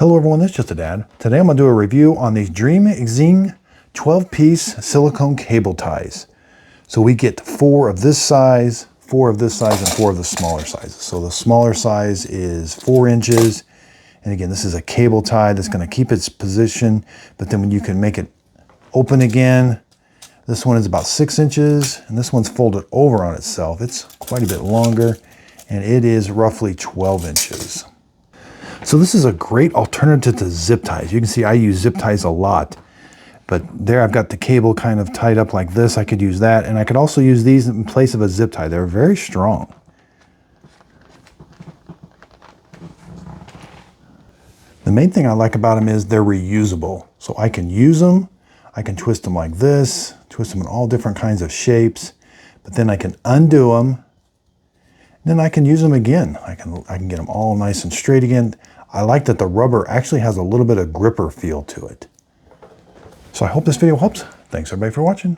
Hello everyone, it's just a dad. Today I'm going to do a review on these Dreamxiang 12-piece silicone cable ties. So we get 4 of this size, 4 of this size, and 4 of the smaller sizes. So the smaller size is 4 inches. And again, this is a cable tie that's going to keep its position, but then when you can make it open again, this one is about 6 inches, and this one's folded over on itself. It's quite a bit longer, and it is roughly 12 inches. So this is a great alternative to zip ties. You can see I use zip ties a lot, but there I've got the cable kind of tied up like this. I could use that, and I could also use these in place of a zip tie. They're very strong. The main thing I like about them is they're reusable. So I can use them, I can twist them like this, twist them in all different kinds of shapes, but then I can undo them. Then I can use them again. I can get them all nice and straight again. I like that the rubber actually has a little bit of gripper feel to it. So I hope this video helps. Thanks everybody for watching.